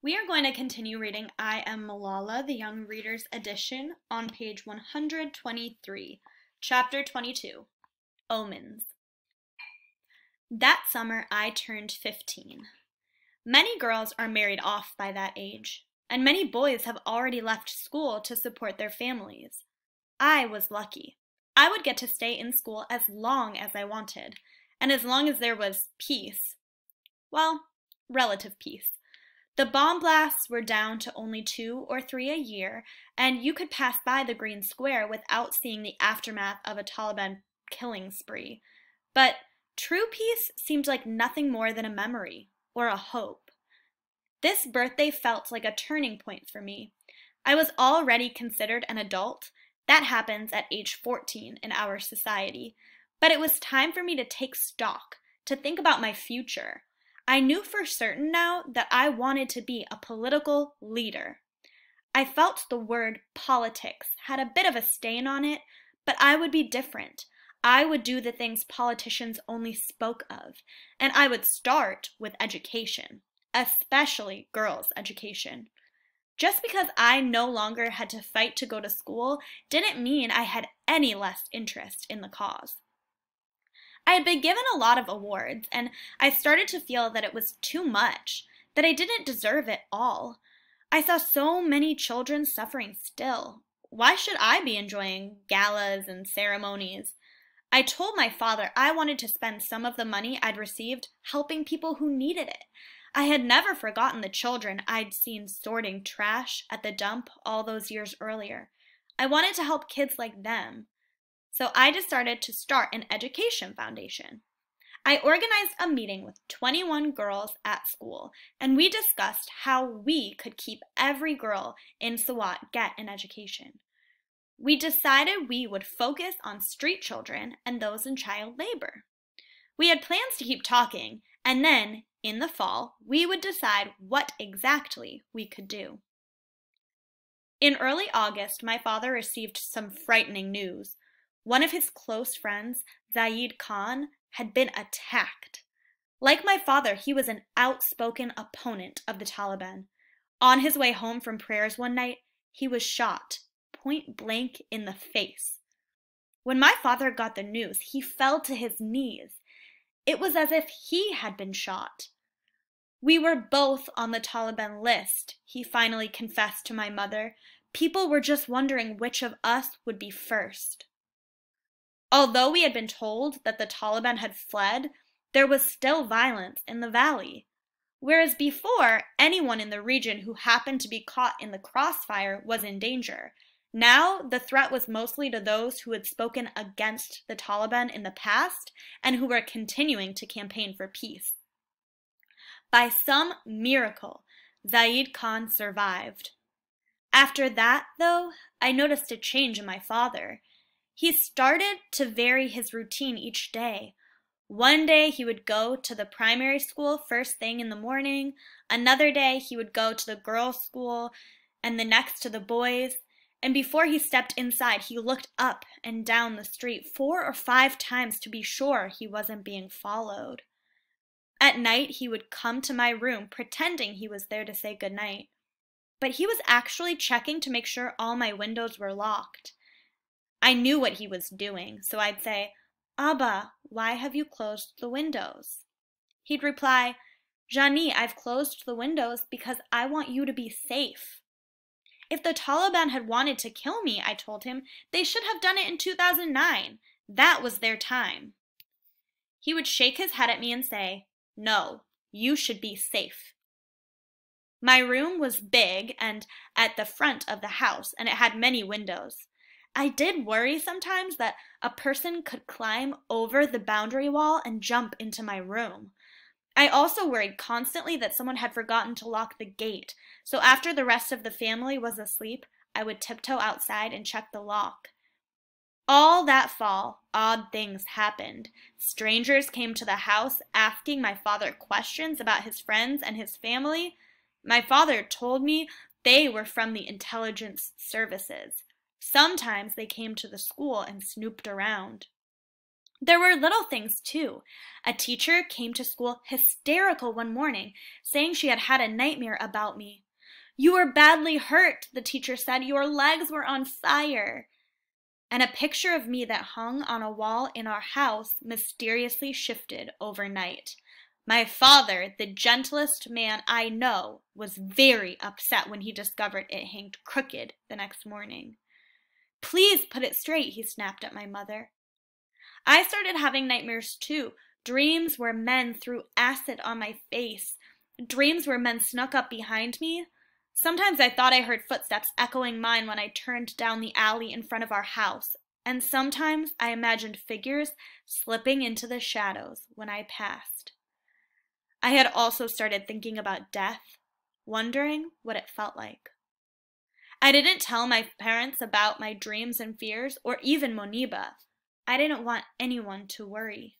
We are going to continue reading I Am Malala, the Young Readers Edition, on page 123, chapter 22, Omens. That summer I turned 15. Many girls are married off by that age, and many boys have already left school to support their families. I was lucky. I would get to stay in school as long as I wanted, and as long as there was peace. Well, relative peace. The bomb blasts were down to only 2 or 3 a year, and you could pass by the Green Square without seeing the aftermath of a Taliban killing spree. But true peace seemed like nothing more than a memory, or a hope. This birthday felt like a turning point for me. I was already considered an adult. That happens at age 14 in our society. But it was time for me to take stock, to think about my future. I knew for certain now that I wanted to be a political leader. I felt the word politics had a bit of a stain on it, but I would be different. I would do the things politicians only spoke of, and I would start with education, especially girls' education. Just because I no longer had to fight to go to school didn't mean I had any less interest in the cause. I had been given a lot of awards, and I started to feel that it was too much, that I didn't deserve it all. I saw so many children suffering still. Why should I be enjoying galas and ceremonies? I told my father I wanted to spend some of the money I'd received helping people who needed it. I had never forgotten the children I'd seen sorting trash at the dump all those years earlier. I wanted to help kids like them. So I decided to start an education foundation. I organized a meeting with 21 girls at school, and we discussed how we could keep every girl in Swat get an education. We decided we would focus on street children and those in child labor. We had plans to keep talking, and then, in the fall, we would decide what exactly we could do. In early August, my father received some frightening news. One of his close friends, Zaid Khan, had been attacked. Like my father, he was an outspoken opponent of the Taliban. On his way home from prayers one night, he was shot, point blank in the face. When my father got the news, he fell to his knees. It was as if he had been shot. We were both on the Taliban list, he finally confessed to my mother. People were just wondering which of us would be first. Although we had been told that the Taliban had fled, there was still violence in the valley. Whereas before, anyone in the region who happened to be caught in the crossfire was in danger. Now, the threat was mostly to those who had spoken against the Taliban in the past and who were continuing to campaign for peace. By some miracle, Zaid Khan survived. After that, though, I noticed a change in my father. He started to vary his routine each day. One day he would go to the primary school first thing in the morning. Another day he would go to the girls' school, and the next to the boys'. And before he stepped inside, he looked up and down the street 4 or 5 times to be sure he wasn't being followed. At night he would come to my room pretending he was there to say goodnight. But he was actually checking to make sure all my windows were locked. I knew what he was doing, so I'd say, "Abba, why have you closed the windows?" He'd reply, "Jani, I've closed the windows because I want you to be safe." If the Taliban had wanted to kill me, I told him, they should have done it in 2009. That was their time. He would shake his head at me and say, "No, you should be safe." My room was big and at the front of the house, and it had many windows. I did worry sometimes that a person could climb over the boundary wall and jump into my room. I also worried constantly that someone had forgotten to lock the gate, so after the rest of the family was asleep, I would tiptoe outside and check the lock. All that fall, odd things happened. Strangers came to the house asking my father questions about his friends and his family. My father told me they were from the intelligence services. Sometimes they came to the school and snooped around. There were little things, too. A teacher came to school hysterical one morning, saying she had had a nightmare about me. "You were badly hurt," the teacher said. "Your legs were on fire." And a picture of me that hung on a wall in our house mysteriously shifted overnight. My father, the gentlest man I know, was very upset when he discovered it hanged crooked the next morning. "Please put it straight," he snapped at my mother. I started having nightmares too, dreams where men threw acid on my face, dreams where men snuck up behind me. Sometimes I thought I heard footsteps echoing mine when I turned down the alley in front of our house, and sometimes I imagined figures slipping into the shadows when I passed. I had also started thinking about death, wondering what it felt like. I didn't tell my parents about my dreams and fears, or even Moniba. I didn't want anyone to worry.